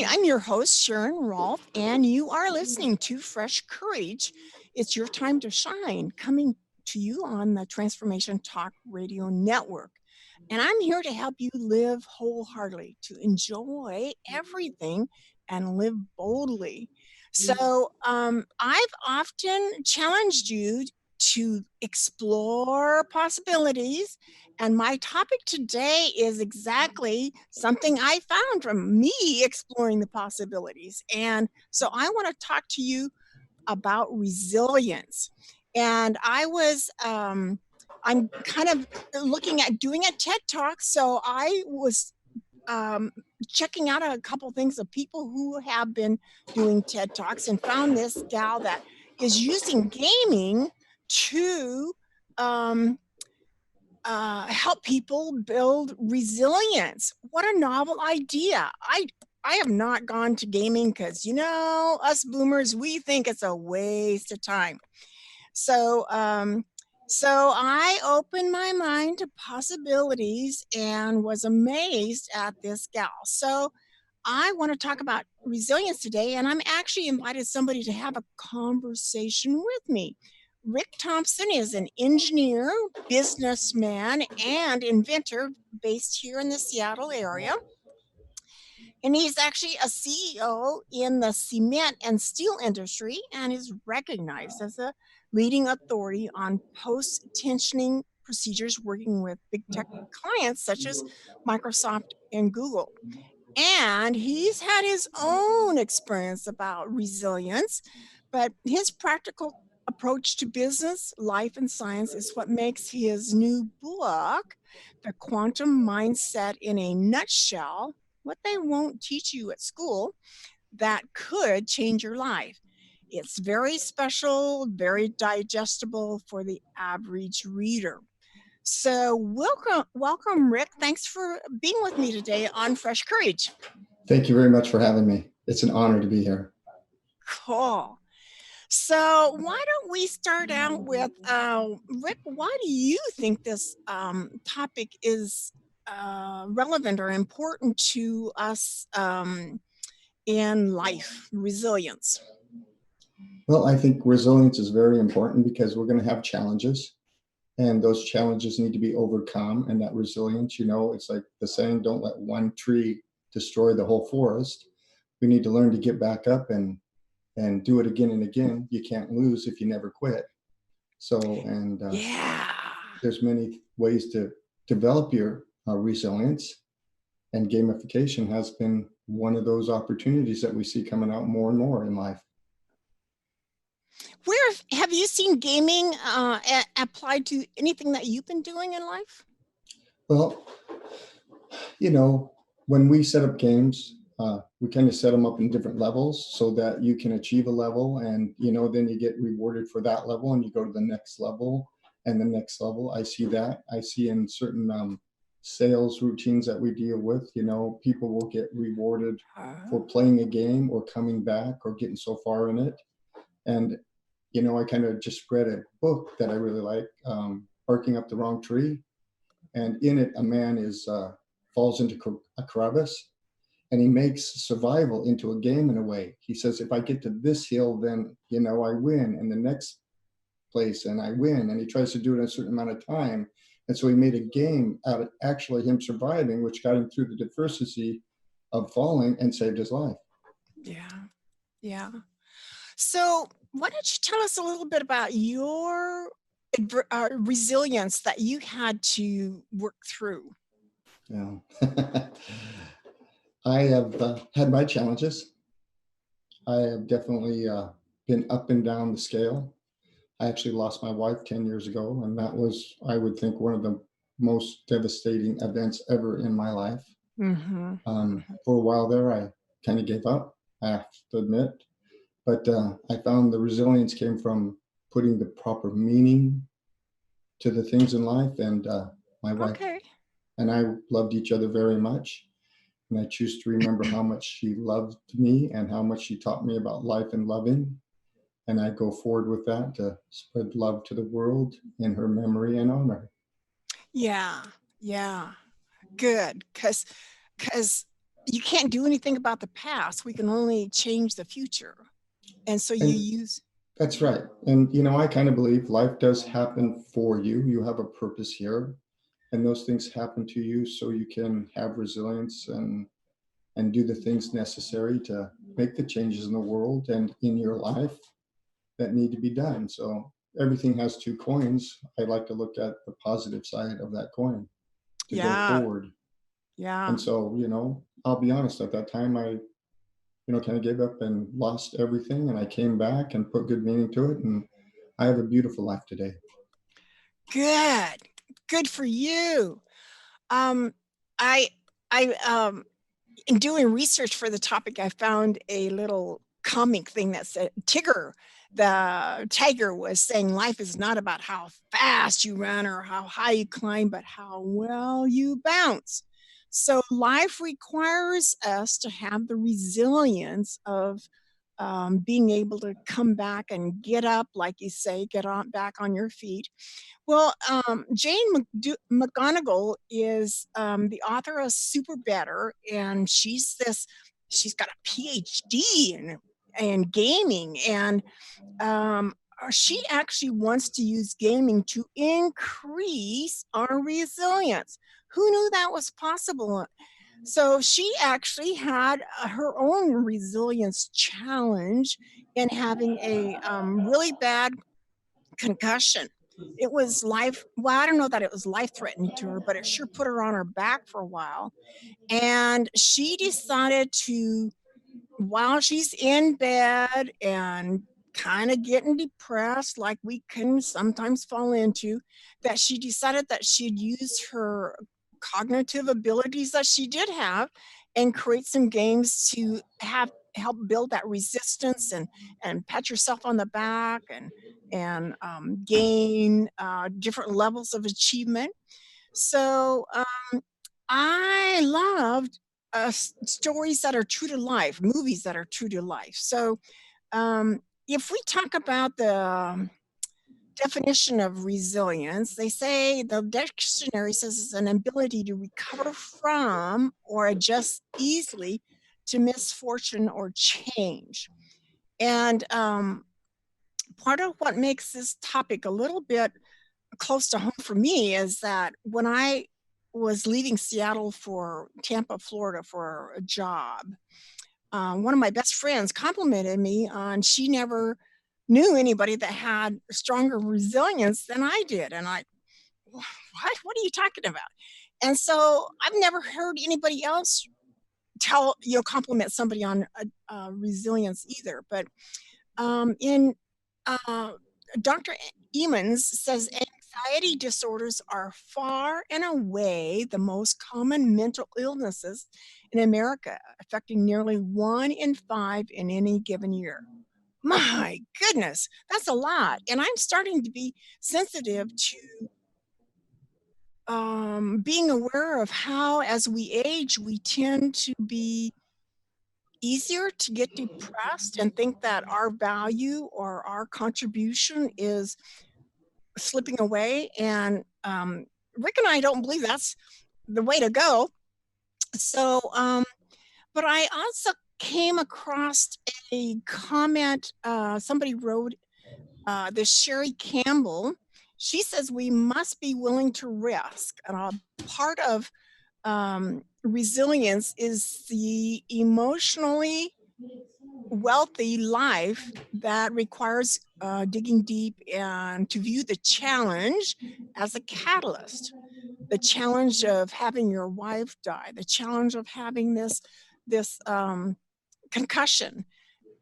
I'm your host, Sharon Rolph, and you are listening to Fresh Courage. It's your time to shine, coming to you on the Transformation Talk Radio Network. And I'm here to help you live wholeheartedly, to enjoy everything and live boldly. I've often challenged you to explore possibilities. And my topic today is exactly something I found from me exploring the possibilities. And so I want to talk to you about resilience. And I'm kind of looking at doing a TED Talk. So I was um, checking out a couple things of people who have been doing TED Talks and found this gal that is using gaming to um, help people build resilience. What a novel idea. I have not gone to gaming because, us boomers, we think it's a waste of time. So, so I opened my mind to possibilities and was amazed at this gal. So I want to talk about resilience today, and I'm actually invited somebody to have a conversation with me. Rick Thompson is an engineer, businessman, and inventor based here in the Seattle area. And he's actually a CEO in the cement and steel industry and is recognized as a leading authority on post tensioning procedures working with big tech clients such as Microsoft and Google. And he's had his own experience about resilience, but his practical approach to business, life, and science is what makes his new book, The Quantum Mindset in a Nutshell, What They Won't Teach You at School, that could change your life. It's very special, very digestible for the average reader. So welcome, Rick. Thanks for being with me today on Fresh Courage. Thank you very much for having me. It's an honor to be here. Cool. So why don't we start out with Rick? Why do you think this topic is relevant or important to us in life? Resilience. Well, I think resilience is very important because we're going to have challenges, and those challenges need to be overcome. And that resilience, it's like the saying, don't let one tree destroy the whole forest. We need to learn to get back up and do it again and again. You can't lose if you never quit. There's many ways to develop your resilience, and gamification has been one of those opportunities that we see coming out more and more in life. Where have you seen gaming applied to anything that you've been doing in life? Well, when we set up games, we kind of set them up in different levels so that you can achieve a level, and then you get rewarded for that level, and you go to the next level and the next level. I see in certain sales routines that we deal with, people will get rewarded for playing a game or coming back or getting so far in it. And I kind of just read a book that I really like, Barking Up the Wrong Tree, and in it a man falls into a crevice, and he makes survival into a game in a way. He says, if I get to this hill, then, I win, and the next place, and I win. And he tries to do it in a certain amount of time. And so he made a game out of actually him surviving, which got him through the adversity of falling and saved his life. Yeah. So why don't you tell us a little bit about your resilience that you had to work through? Yeah. I have had my challenges. I have definitely been up and down the scale. I actually lost my wife 10 years ago, and that was, I would think, one of the most devastating events ever in my life. Mm-hmm. For a while there, I kind of gave up, I have to admit. But I found the resilience came from putting the proper meaning to the things in life, and my wife and I loved each other very much. And I choose to remember how much she loved me and how much she taught me about life and loving. And I go forward with that to spread love to the world in her memory and honor. Yeah. Good. Because you can't do anything about the past. We can only change the future. And so you And use, that's right. And, I kind of believe life does happen for you. You have a purpose here, and those things happen to you so you can have resilience and do the things necessary to make the changes in the world and in your life that need to be done. So everything has two coins. I like to look at the positive side of that coin to go yeah, forward. yeah, And so, I'll be honest, at that time, I, kind of gave up and lost everything. And I came back and put good meaning to it. And I have a beautiful life today. good, good for you. Um, I, in doing research for the topic, I found a little comic thing that said Tigger, the tiger, was saying life is not about how fast you run or how high you climb, but how well you bounce. So life requires us to have the resilience of being able to come back and get up, like you say, get on back on your feet. Well, Jane McGonigal is the author of Super Better, and she's got a PhD in gaming, and she actually wants to use gaming to increase our resilience. Who knew that was possible? So she actually had her own resilience challenge in having a really bad concussion. It was life, well, I don't know that it was life threatening to her, but it sure put her on her back for a while. And she decided to, while she's in bed and kind of getting depressed, like we can sometimes fall into, that she decided that she'd use her cognitive abilities that she did have and create some games to have help build that resistance and pat yourself on the back and gain different levels of achievement. So I loved stories that are true to life, movies that are true to life. So if we talk about the definition of resilience, they say the dictionary says it's an ability to recover from or adjust easily to misfortune or change. And part of what makes this topic a little bit close to home for me is that when I was leaving Seattle for Tampa, Florida for a job, one of my best friends complimented me on she never knew anybody that had stronger resilience than I did. And I, what are you talking about? And so I've never heard anybody else compliment somebody on resilience either. But in Dr. Emmons says anxiety disorders are far and away the most common mental illnesses in America, affecting nearly 1 in 5 in any given year. My goodness, that's a lot. And I'm starting to be sensitive to being aware of how, as we age, we tend to be easier to get depressed and think that our value or our contribution is slipping away. And Rick and I don't believe that's the way to go. So, but I also came across a comment somebody wrote, this Sherry Campbell. She says we must be willing to risk. Part of resilience is the emotionally wealthy life that requires digging deep and to view the challenge as a catalyst. The challenge of having your wife die, the challenge of having this concussion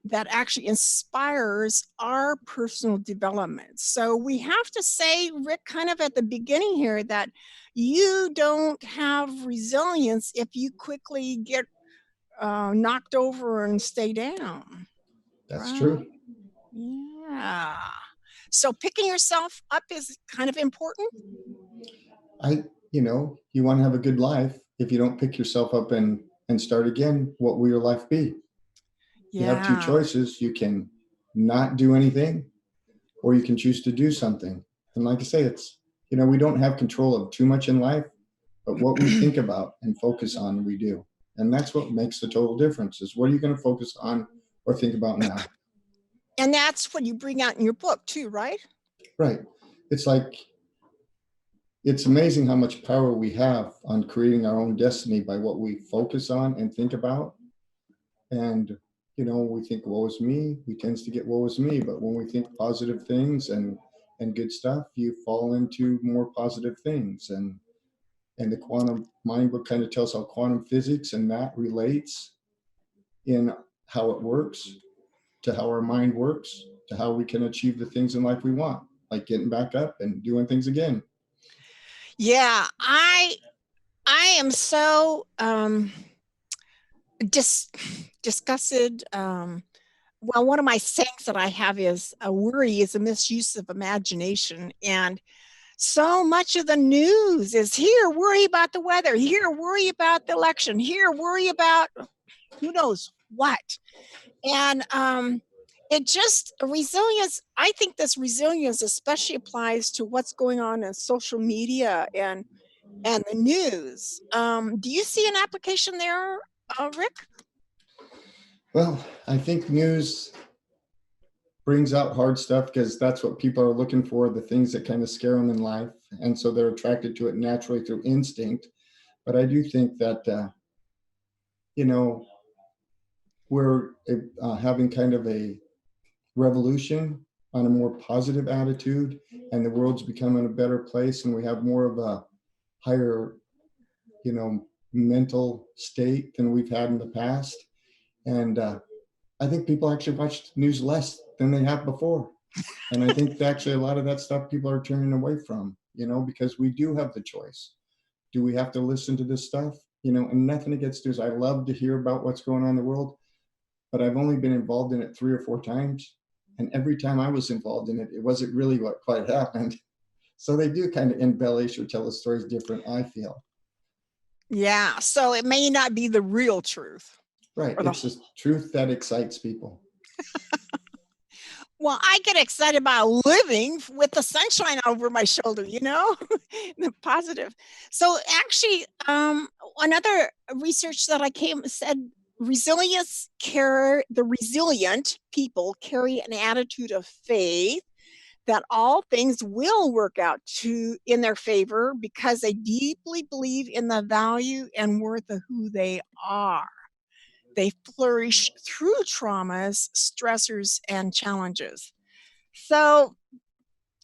that actually inspires our personal development. So we have to say, Rick, kind of at the beginning here, that you don't have resilience if you quickly get knocked over and stay down, That's right? true. Yeah. So picking yourself up is kind of important. You want to have a good life. If you don't pick yourself up and start again, what will your life be? You have two Yeah. choices. You can not do anything, or you can choose to do something. And like I say, we don't have control of too much in life, but what we think about and focus on, we do. And that's what makes the total difference, is what are you going to focus on or think about now? And that's what you bring out in your book too, right? Right. It's like, it's amazing how much power we have on creating our own destiny by what we focus on and think about. And, we think, woe is me, we tends to get woe is me. But when we think positive things and good stuff, you fall into more positive things. And the quantum mind book kind of tells how quantum physics and that relates in how it works to how our mind works to how we can achieve the things in life we want, like getting back up and doing things again. Yeah, I am so disgusted. Well, one of my sayings that I have is a worry is a misuse of imagination. And so much of the news is here, worry about the weather, here, worry about the election, here, worry about who knows what. And it just resilience. I think this resilience especially applies to what's going on in social media and the news. Do you see an application there, Rick? Well, I think news brings out hard stuff because that's what people are looking for, the things that kind of scare them in life. And so they're attracted to it naturally through instinct. But I do think that, you know, we're having kind of a revolution on a more positive attitude, and the world's becoming a better place, and we have more of a higher, mental state than we've had in the past. And I think people actually watch news less than they have before. And I think actually a lot of that stuff people are turning away from, because we do have the choice. Do we have to listen to this stuff? And nothing against news. I love to hear about what's going on in the world, but I've only been involved in it 3 or 4 times. And every time I was involved in it, it wasn't really what quite happened. So they do kind of embellish or tell the stories different, I feel. Yeah, so it may not be the real truth. Right. It's the truth that excites people. Well, I get excited about living with the sunshine over my shoulder, the positive. So actually, another research that I came said the resilient people carry an attitude of faith that all things will work out in their favor because they deeply believe in the value and worth of who they are. They flourish through traumas, stressors, and challenges. So,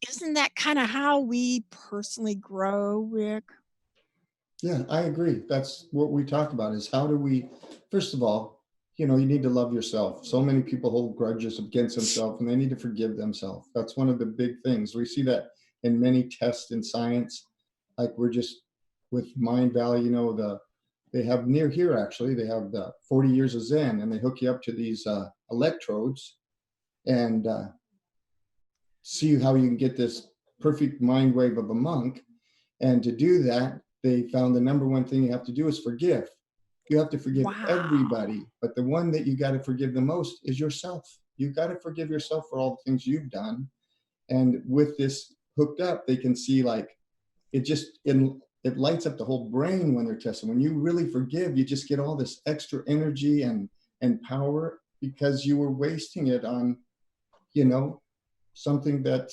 isn't that kind of how we personally grow, Rick? Yeah, I agree. That's what we talk about, is how do we, first of all, you need to love yourself. So many people hold grudges against themselves and they need to forgive themselves. That's one of the big things. We see that in many tests in science. Like we're just with Mind Valley, they have near here actually, they have the 40 years of Zen, and they hook you up to these electrodes and see how you can get this perfect mind wave of a monk. And to do that, they found the number one thing you have to do is forgive. You have to forgive everybody, but the one that you got to forgive the most is yourself. You've got to forgive yourself for all the things you've done. And with this hooked up, they can see like it lights up the whole brain when they're testing. When you really forgive, you just get all this extra energy and power because you were wasting it on, something that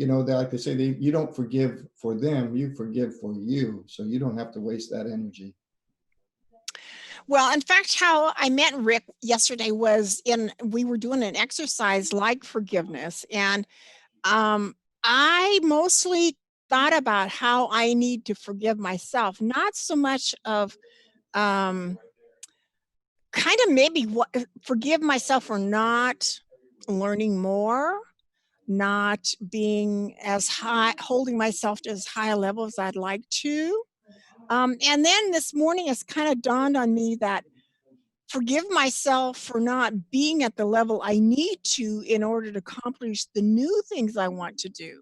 that, like they say, you don't forgive for them, you forgive for you, so you don't have to waste that energy. Well, in fact, how I met Rick yesterday was we were doing an exercise like forgiveness, and I mostly thought about how I need to forgive myself, not so much of kind of maybe forgive myself for not learning more, not being as high, holding myself to as high a level as I'd like to. And then this morning it's kind of dawned on me that forgive myself for not being at the level I need to in order to accomplish the new things I want to do.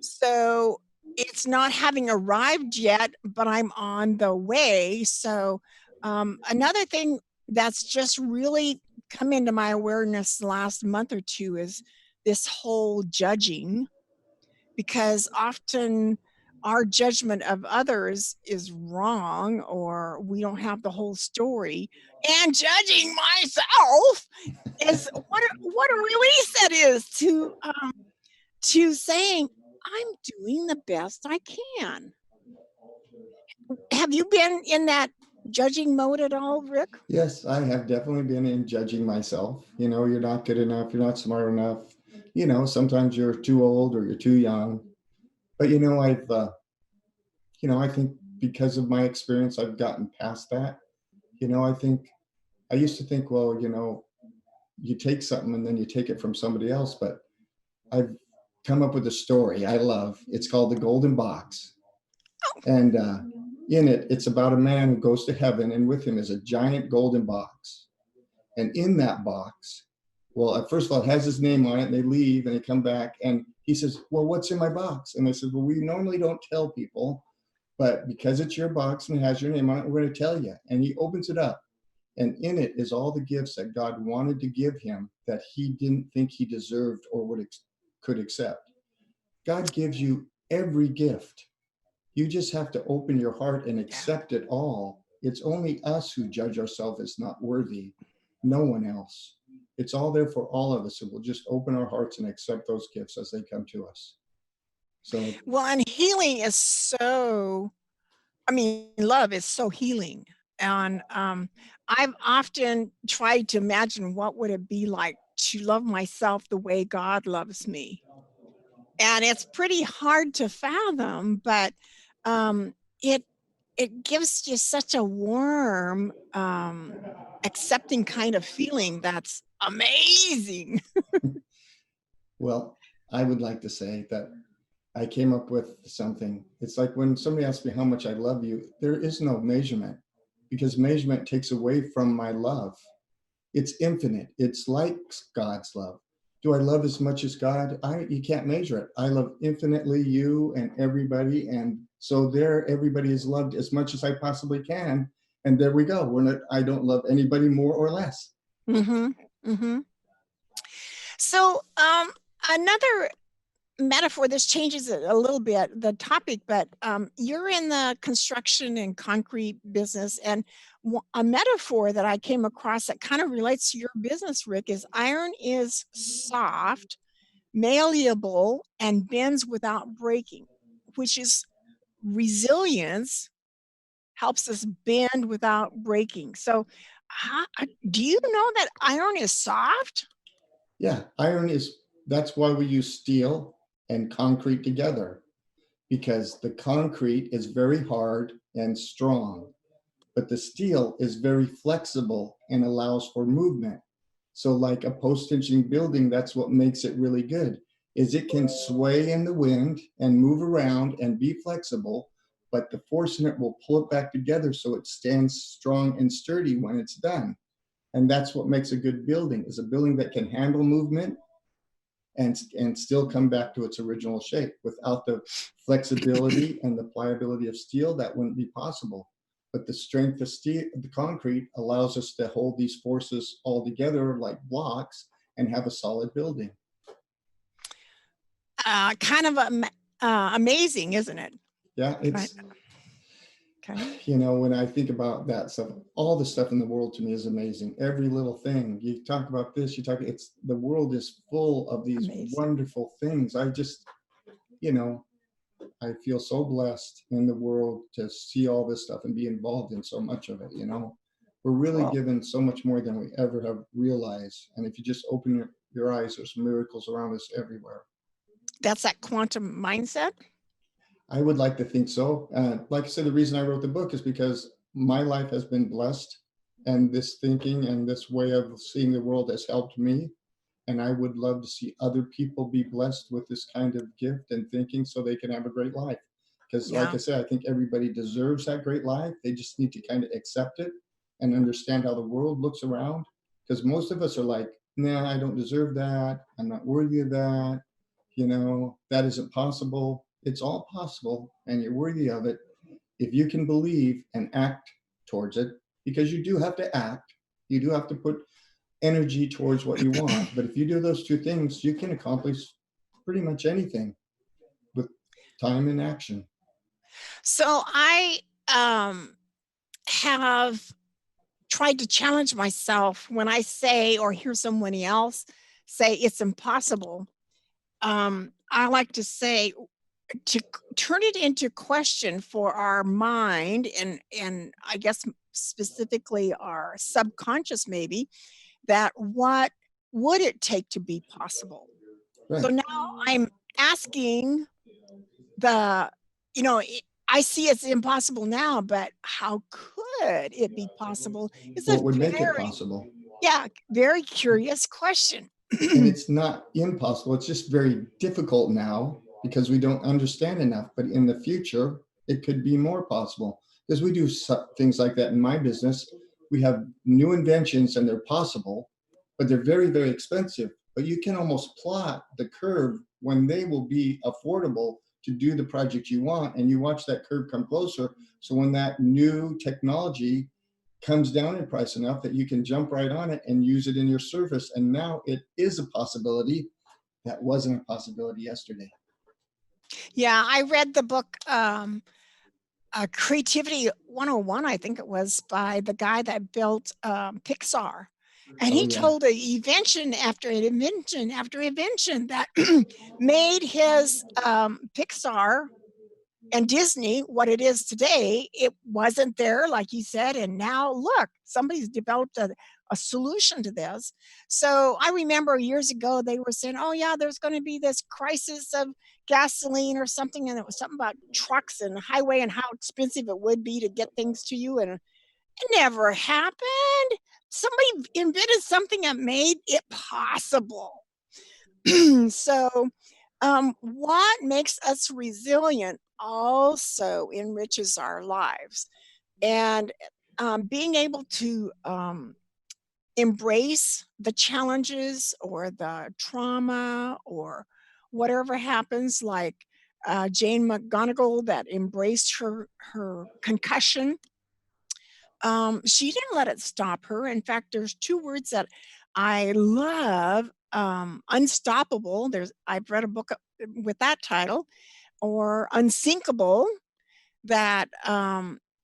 So it's not having arrived yet, but I'm on the way. So another thing that's just really come into my awareness the last month or two is this whole judging, because often our judgment of others is wrong, or we don't have the whole story. And judging myself is what a release that is to saying, I'm doing the best I can. Have you been in that judging mode at all, Rick? Yes, I have definitely been in judging myself. You know, you're not good enough, you're not smart enough. You know, sometimes you're too old or you're too young. But I think because of my experience, I've gotten past that. I think I used to think, well, you take something and then you take it from somebody else. But I've come up with a story I love. It's called The Golden Box. And in it, it's about a man who goes to heaven, and with him is a giant golden box. And in that box, well, at first of all, it has his name on it, and they leave and they come back. And he says, well, what's in my box? And they said, well, we normally don't tell people, but because it's your box and it has your name on it, we're going to tell you. And he opens it up. And in it is all the gifts that God wanted to give him that he didn't think he deserved or could accept. God gives you every gift. You just have to open your heart and Yeah. accept it all. It's only us who judge ourselves as not worthy, no one else. It's all there for all of us, and we'll just open our hearts and accept those gifts as they come to us. So, Well, and healing is so, I mean, love is so healing. And I've often tried to imagine what would it be like to love myself the way God loves me. And it's pretty hard to fathom, but um, it it gives you such a warm, accepting kind of feeling that's amazing. well, I would like to say that I came up with something. It's like when somebody asks me how much I love you, there is no measurement because measurement takes away from my love. It's infinite. It's like God's love. Do I love as much as God? You can't measure it. I love infinitely you and everybody, and so there, everybody is loved as much as I possibly can. And there we go. We're not. I don't love anybody more or less. Hmm. Hmm. So, another metaphor, this changes it a little bit, the topic, but you're in the construction and concrete business. And a metaphor that I came across that kind of relates to your business, Rick, is iron is soft, malleable, and bends without breaking, which is resilience helps us bend without breaking. So, do you know that iron is soft? Yeah, iron is. That's why we use steel and concrete together because the concrete is very hard and strong, but the steel is very flexible and allows for movement. So like a post-tensioning building, that's what makes it really good, is it can sway in the wind and move around and be flexible, but the force in it will pull it back together so it stands strong and sturdy when it's done. And that's what makes a good building, is a building that can handle movement and still come back to its original shape. Without the flexibility and the pliability of steel, that wouldn't be possible. But the strength of steel, the concrete, allows us to hold these forces all together like blocks and have a solid building. Kind of amazing, isn't it? Yeah, Kind it's, Okay. when I think about that stuff, all the stuff in the world to me is amazing. Every little thing you talk about this, it's the world is full of these Amazing. wonderful things. You know, I feel so blessed in the world to see all this stuff and be involved in so much of it. We're really Well, given so much more than we ever have realized. And if you just open your eyes, there's miracles around us everywhere. that's that quantum mindset. I would like to think so. Like I said, the reason I wrote the book is because my life has been blessed, and this thinking and this way of seeing the world has helped me. And I would love to see other people be blessed with this kind of gift and thinking so they can have a great life. Because, like Yeah. I said, I think everybody deserves that great life. They just need to kind of accept it and understand how the world looks around. Because most of us are like, nah, I don't deserve that. I'm not worthy of that. That isn't possible. It's all possible, and you're worthy of it if you can believe and act towards it, because you do have to act. You do have to put energy towards what you want. But if you do those two things, you can accomplish pretty much anything with time and action. So I have tried to challenge myself when I say or hear somebody else say it's impossible. I like to say to turn it into question for our mind and I guess specifically our subconscious maybe that what would it take to be possible? So Right. now I'm asking the you know, I see it's impossible now, but how could it be possible? It's a What would make it very possible? yeah, very curious question. And it's not impossible. It's just very difficult now because we don't understand enough. But in the future, it could be more possible because we do things like that in my business. We have new inventions and they're possible, but they're very, very expensive. But you can almost plot the curve when they will be affordable to do the project you want. And you watch that curve come closer. So when that new technology comes down in price enough that you can jump right on it and use it in your service. And now it is a possibility that wasn't a possibility yesterday. Yeah, I read the book, Creativity 101, I think it was, by the guy that built, Pixar, and Oh, he yeah. told a invention after invention after invention that made his, Pixar and Disney what it is today. It wasn't there, like you said, and now look, somebody's developed a solution to this. So I remember years ago they were saying, "Oh yeah, there's going to be this crisis of gasoline or something," and it was something about trucks and highway and how expensive it would be to get things to you, and it never happened. Somebody invented something that made it possible. So, what makes us resilient also enriches our lives. And being able to embrace the challenges or the trauma or whatever happens, like Jane McGonigal that embraced her concussion, she didn't let it stop her. In fact, there's two words that I love, unstoppable. I've read a book with that title, or unsinkable, that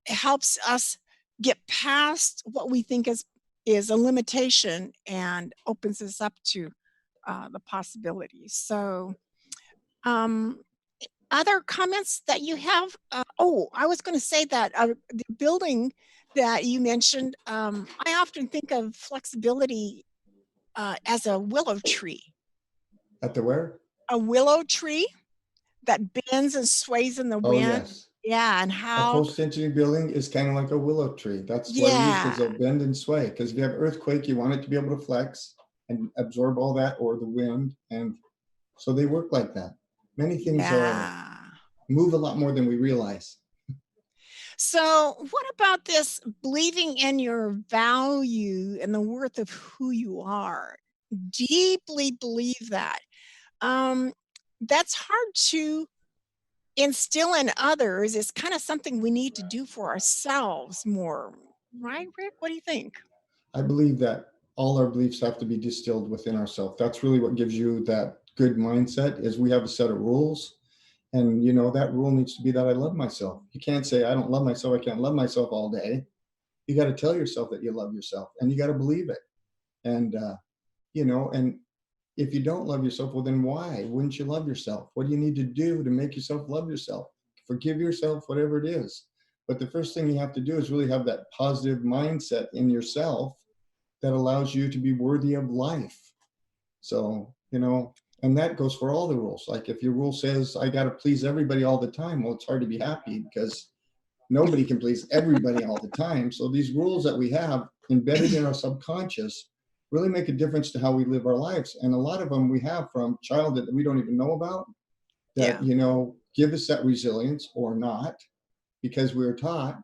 helps us get past what we think is a limitation and opens us up to the possibilities. So, um, other comments that you have? Oh, I was going to say that the building that you mentioned, I often think of flexibility as a willow tree. At the where? A willow tree that bends and sways in the Oh, wind. yes. Yeah, and A how, post-tensioning building is kind of like a willow tree. That's why they're used yeah, because they'll bend and sway. Because if you have earthquake, you want it to be able to flex and absorb all that or the wind. And so they work like that. Many things yeah. move a lot more than we realize. So, what about this believing in your value and the worth of who you are? Deeply believe that. Um, that's hard to instill in others. It's kind of something we need to do for ourselves more, right, Rick? What do you think? I believe that all our beliefs have to be distilled within ourselves. That's really what gives you that good mindset is we have a set of rules. And that rule needs to be that I love myself. You can't say I don't love myself. I can't love myself all day. You got to tell yourself that you love yourself and you got to believe it. And and if you don't love yourself, well then why wouldn't you love yourself? What do you need to do to make yourself love yourself? Forgive yourself, whatever it is. But the first thing you have to do is really have that positive mindset in yourself that allows you to be worthy of life. So, and that goes for all the rules. Like if your rule says I got to please everybody all the time, well, it's hard to be happy because nobody can please everybody all the time. So these rules that we have embedded in our subconscious really make a difference to how we live our lives. And a lot of them we have from childhood that we don't even know about that, Yeah. give us that resilience or not because we were taught.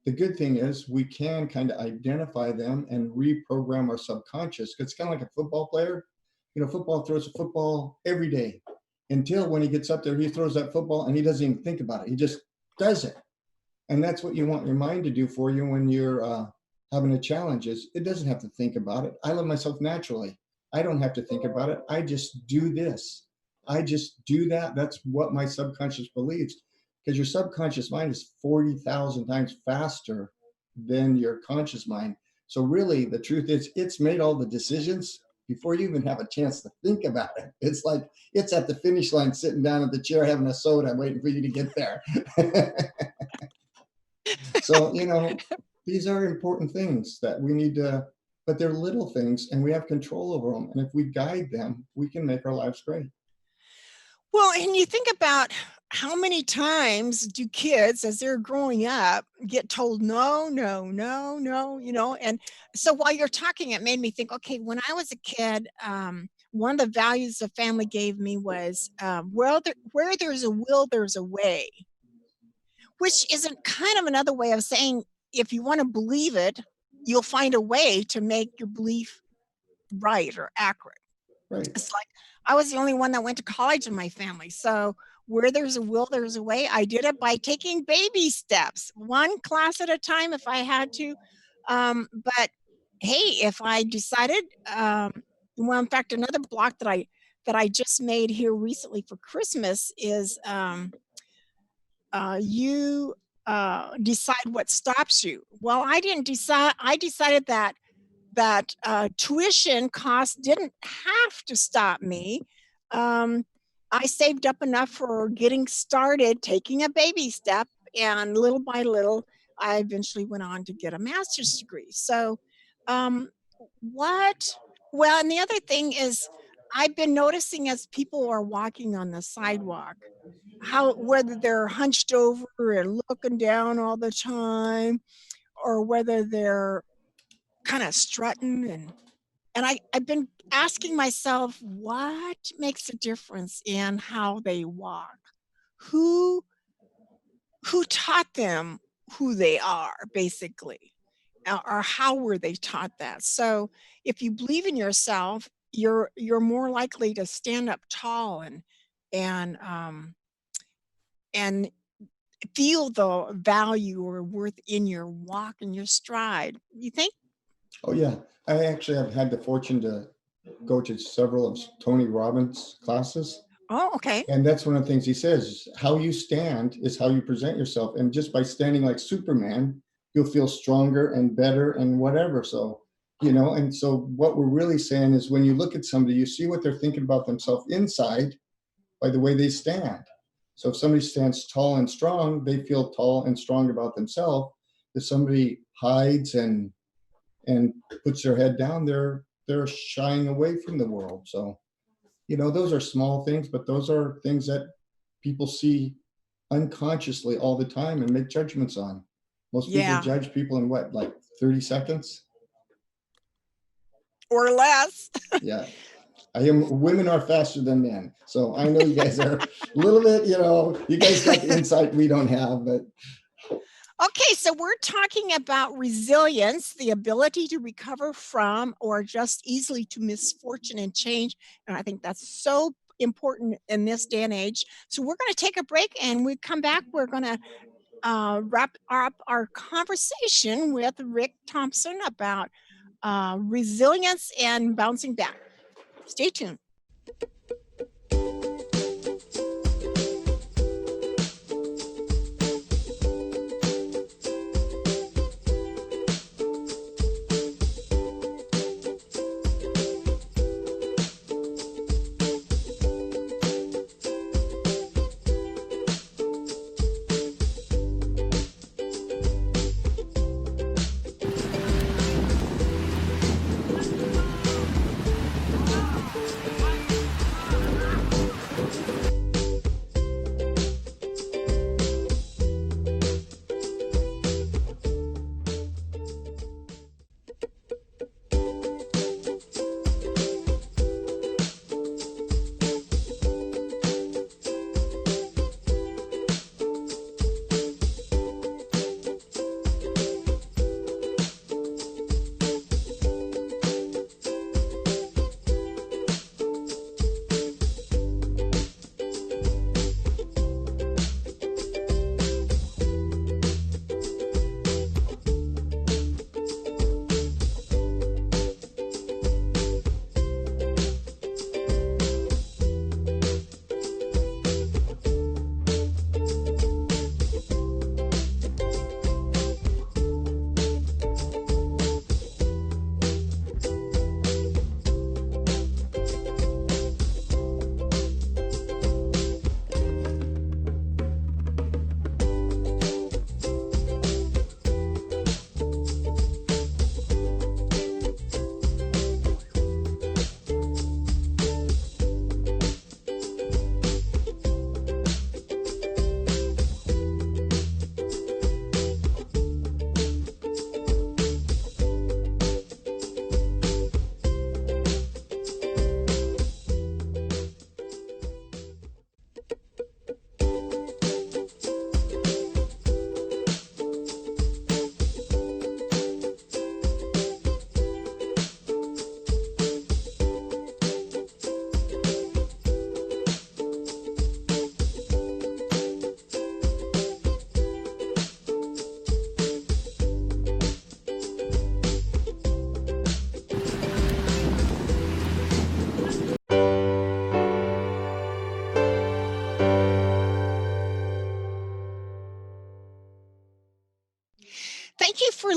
The good thing is we can kind of identify them and reprogram our subconscious. It's kind of like a football player. Football throws a football every day until when he gets up there, he throws that football and he doesn't even think about it. He just does it. And that's what you want your mind to do for you when you're having a challenge is it doesn't have to think about it. I love myself naturally. I don't have to think about it. I just do this. I just do that. That's what my subconscious believes. because your subconscious mind is 40,000 times faster than your conscious mind. So really, the truth is, it's made all the decisions before you even have a chance to think about it. It's like it's at the finish line, sitting down at the chair, having a soda, waiting for you to get there. So, these are important things that we need to, but they're little things and we have control over them. And if we guide them, we can make our lives great. Well, and you think about how many times do kids, as they're growing up, get told no, no, no, no, and so while you're talking, it made me think, okay, when I was a kid, one of the values the family gave me was, where there's a will, there's a way, which isn't kind of another way of saying, if you want to believe it, you'll find a way to make your belief right or accurate. Right. It's like I was the only one that went to college in my family. So where there's a will, there's a way. I did it by taking baby steps, one class at a time if I had to. But hey, if I decided, well, in fact, another block that I just made here recently for Christmas is you decide what stops you. Well, I didn't decide. I decided that tuition costs didn't have to stop me. I saved up enough for getting started, taking a baby step, and little by little, I eventually went on to get a master's degree. So, um, what? Well, and the other thing is, I've been noticing as people are walking on the sidewalk, how whether they're hunched over and looking down all the time, or whether they're kind of strutting and I've been asking myself, what makes a difference in how they walk? Who who taught them who they are, basically, or how were they taught that? So if you believe in yourself, you're more likely to stand up tall and and feel the value or worth in your walk and your stride. You think? Oh, yeah. I actually have had the fortune to go to several of Tony Robbins' classes. Oh, okay. And that's one of the things he says, how you stand is how you present yourself. And just by standing like Superman, you'll feel stronger and better and whatever. So, and so what we're really saying is when you look at somebody, you see what they're thinking about themselves inside by the way they stand. So if somebody stands tall and strong, they feel tall and strong about themselves. If somebody hides and puts their head down, they're shying away from the world. So, those are small things, but those are things that people see unconsciously all the time and make judgments on. Most people Yeah. judge people in what, like 30 seconds? Or less. Yeah. Women are faster than men. So I know you guys are a little bit, you guys got the insight we don't have, but. Okay, so we're talking about resilience, the ability to recover from or adjust easily to misfortune and change. And I think that's so important in this day and age. So we're going to take a break, and we come back. We're going to wrap up our conversation with Rick Thompson about resilience and bouncing back. Stay tuned.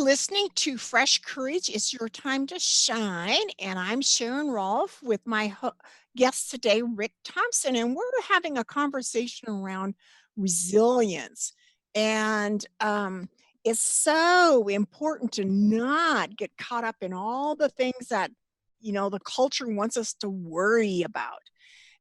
listening to Fresh Courage. It's your time to shine. And I'm Sharon Rolph with my guest today, Rick Thompson. And we're having a conversation around resilience. And it's so important to not get caught up in all the things that, the culture wants us to worry about.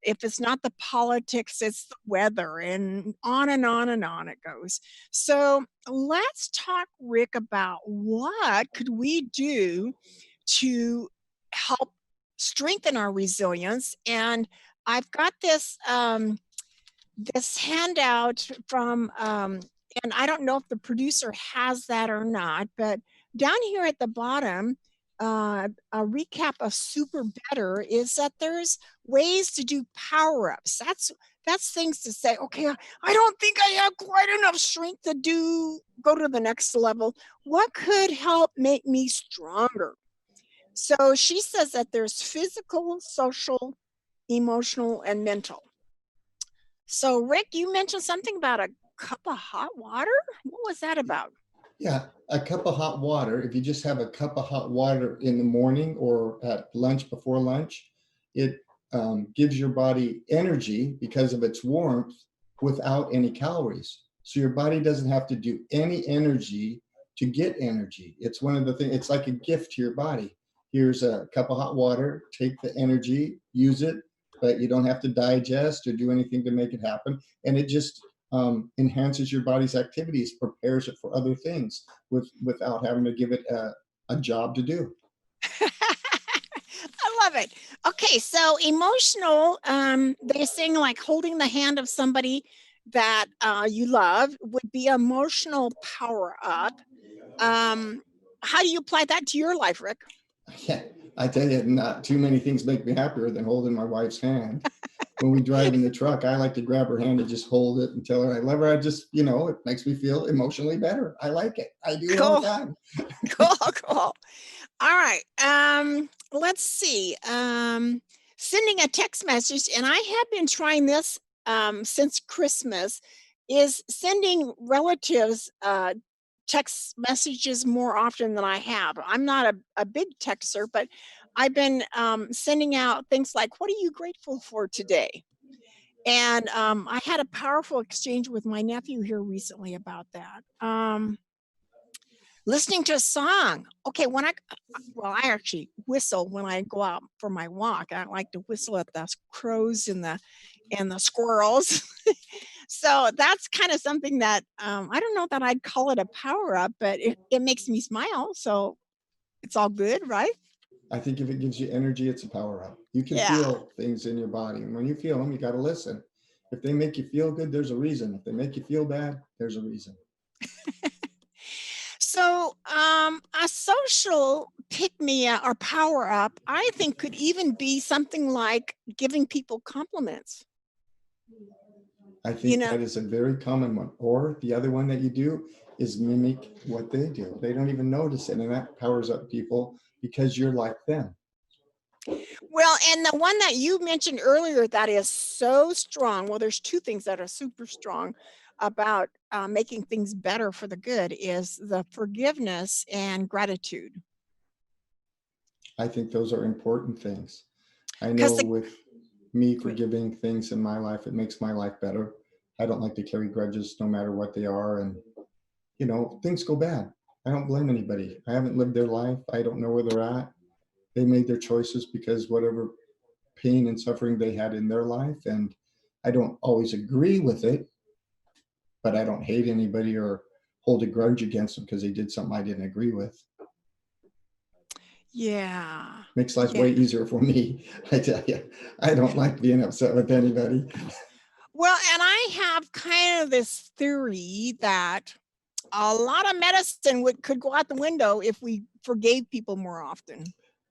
If it's not the politics, it's the weather, and on and on and on it goes. So let's talk, Rick, about what could we do to help strengthen our resilience. And I've got this handout from and I don't know if the producer has that or not, but down here at the bottom, a recap of super better is that there's ways to do power-ups. That's things to say, okay, I don't think I have quite enough strength to go to the next level. What could help make me stronger? So she says that there's physical, social, emotional, and mental. So, Rick, you mentioned something about a cup of hot water. What was that about? Yeah, a cup of hot water. If you just have a cup of hot water in the morning or at lunch before lunch, it gives your body energy because of its warmth without any calories. So your body doesn't have to do any energy to get energy. It's one of the things, it's like a gift to your body. Here's a cup of hot water, take the energy, use it, but you don't have to digest or do anything to make it happen. And it just enhances your body's activities, prepares it for other things without having to give it a job to do. I love it. Okay, so emotional, they're saying like holding the hand of somebody that you love would be emotional power up. How do you apply that to your life, Rick? Yeah, I tell you, not too many things make me happier than holding my wife's hand. When we drive in the truck, I like to grab her hand and just hold it and tell her I love her. I just, it makes me feel emotionally better. I like it. I do it all Cool, the time. cool. All right. Let's see. Sending a text message, and I have been trying this since Christmas, is sending relatives text messages more often than I have. I'm not a big texter, but I've been sending out things like, "What are you grateful for today?" And I had a powerful exchange with my nephew here recently about that. Listening to a song. Okay, well, I actually whistle when I go out for my walk. I like to whistle at the crows and the squirrels. So that's kind of something that I don't know that I'd call it a power up, but it makes me smile. So it's all good, right? I think if it gives you energy, it's a power up. You can Yeah. feel things in your body. And when you feel them, you got to listen. If they make you feel good, there's a reason. If they make you feel bad, there's a reason. So a social pick me or power up, I think could even be something like giving people compliments. I You think know, that is a very common one. Or the other one that you do is mimic what they do. They don't even notice it. And that powers up people because you're like them. well, and the one that you mentioned earlier that is so strong. Well, there's two things that are super strong about making things better for the good is the forgiveness and gratitude. I think those are important things. I know Because the with me great, forgiving things in my life, it makes my life better. I don't like to carry grudges no matter what they are. And, things go bad. I don't blame anybody. I haven't lived their life. I don't know where they're at. They made their choices because whatever pain and suffering they had in their life. And I don't always agree with it, but I don't hate anybody or hold a grudge against them because they did something I didn't agree with. yeah, Makes life yeah. way easier for me. I tell you, I don't like being upset with anybody. Well, and I have kind of this theory that a lot of medicine could go out the window if we forgave people more often.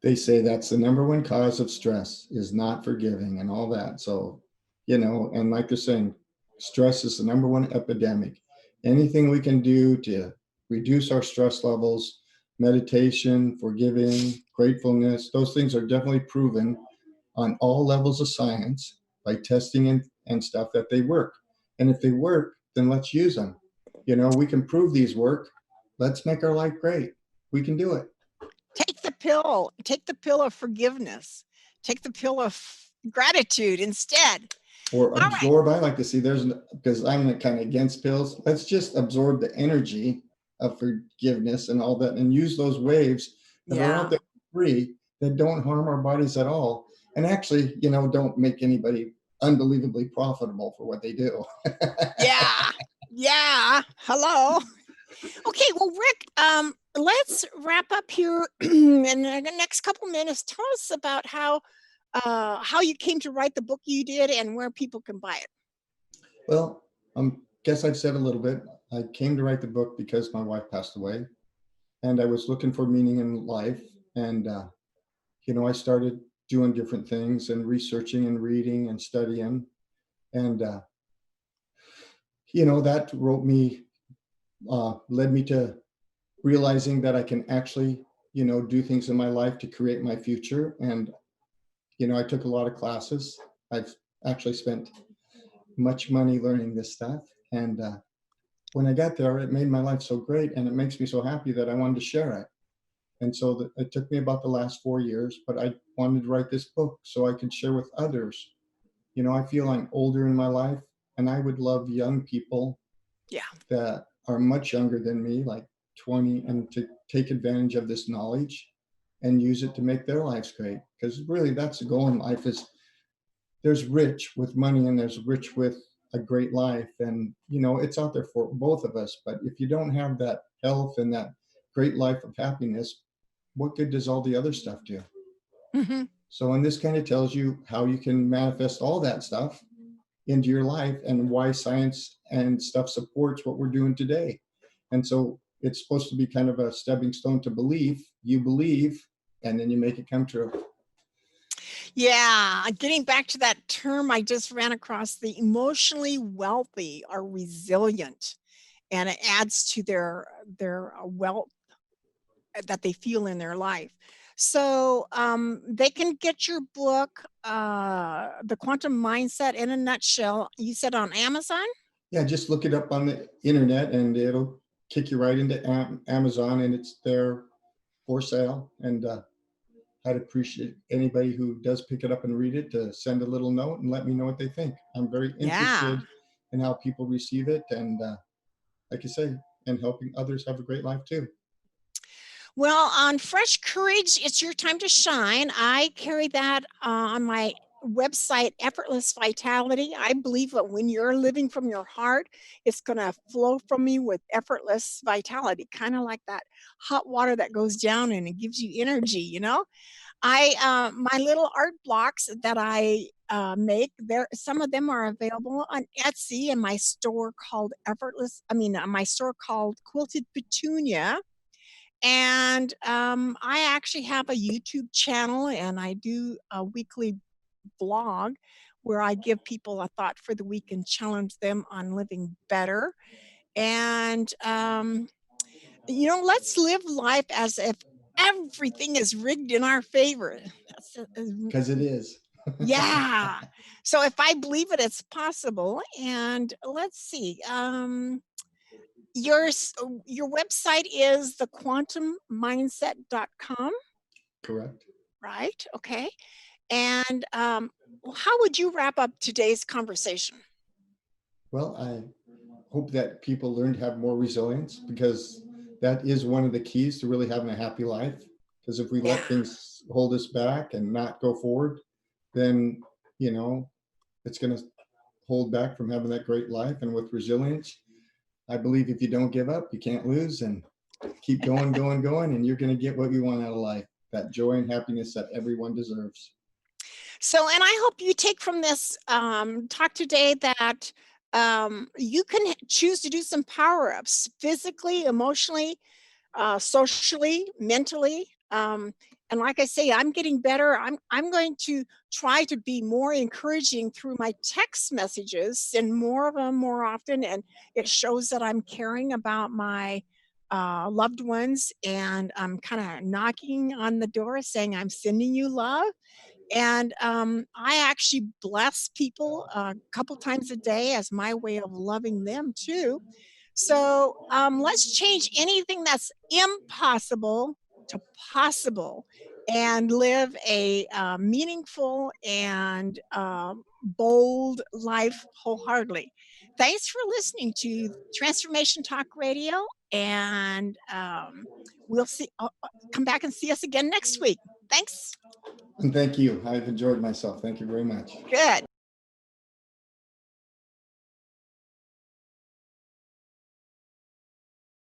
They say that's the number one cause of stress is not forgiving and all that. So, and like they're saying, stress is the number one epidemic. Anything we can do to reduce our stress levels, meditation, forgiving, gratefulness, those things are definitely proven on all levels of science by testing and stuff that they work. And if they work, then let's use them. We can prove these work. Let's make our life great. we can do it. Take the pill. Take the pill of forgiveness. Take the pill of gratitude instead. Or All right. absorb. I like to see because I'm kind of against pills. Let's just absorb the energy of forgiveness and all that and use those waves that are out Yeah. there free that don't harm our bodies at all. And actually, don't make anybody unbelievably profitable for what they do. Yeah. Yeah. Hello. Okay, well, Rick, let's wrap up here in the next couple minutes. Tell us about how you came to write the book you did and where people can buy it. Well, guess I've said a little bit. I came to write the book because my wife passed away, and I was looking for meaning in life. And I started doing different things and researching and reading and studying, and that led me to realizing that I can actually, do things in my life to create my future. And I took a lot of classes. I've actually spent much money learning this stuff, and when I got there, it made my life so great, and it makes me so happy that I wanted to share it. And so it took me about the last 4 years, but I wanted to write this book so I could share with others. I feel I'm older in my life, and I would love young people Yeah. that are much younger than me, like 20, and to take advantage of this knowledge and use it to make their lives great. Because really, that's the goal in life: is there's rich with money and there's rich with a great life, and it's out there for both of us. But if you don't have that health and that great life of happiness, what good does all the other stuff do? Hmm. So, and this kind of tells you how you can manifest all that stuff into your life and why science and stuff supports what we're doing today. And so it's supposed to be kind of a stepping stone to belief. You believe, and then you make it come true. Yeah. Getting back to that term I just ran across, the emotionally wealthy are resilient, and it adds to their wealth that they feel in their life. So they can get your book, The Quantum Mindset in a Nutshell. You said on Amazon? Yeah, just look it up on the internet and it'll kick you right into Amazon, and it's there for sale. And I'd appreciate anybody who does pick it up and read it to send a little note and let me know what they think. I'm very Yeah. interested in how people receive it. And like you say, and helping others have a great life too. Well, on Fresh Courage, it's your time to shine. I carry that on my website, Effortless Vitality. I believe that when you're living from your heart, it's going to flow from you with effortless vitality, kind of like that hot water that goes down and it gives you energy. My little art blocks that I make there, some of them are available on Etsy and my store called my store called Quilted Petunia. And I actually have a YouTube channel and I do a weekly blog where I give people a thought for the week and challenge them on living better. And, let's live life as if everything is rigged in our favor. Because it is. Yeah. So if I believe it, it's possible. And let's see. Your website is thequantummindset.com, Correct. right? Okay. And how would you wrap up today's conversation? Well, I hope that people learn to have more resilience, because that is one of the keys to really having a happy life. Because if we Yeah. let things hold us back and not go forward, then, you know, it's going to hold back from having that great life. And with resilience, I believe if you don't give up, you can't lose, and keep going, going, going, and you're going to get what you want out of life, that joy and happiness that everyone deserves. So, and I hope you take from this talk today that you can choose to do some power ups physically, emotionally, socially, mentally. And like I say, I'm getting better. I'm going to try to be more encouraging through my text messages, send more of them more often, and it shows that I'm caring about my loved ones, and I'm kind of knocking on the door saying I'm sending you love. And I actually bless people a couple times a day as my way of loving them too. So let's change anything that's impossible to possible and live a meaningful and bold life wholeheartedly. Thanks for listening to Transformation Talk Radio, and we'll see. Come back and see us again next week. Thanks. And thank you. I've enjoyed myself. Thank you very much. Good.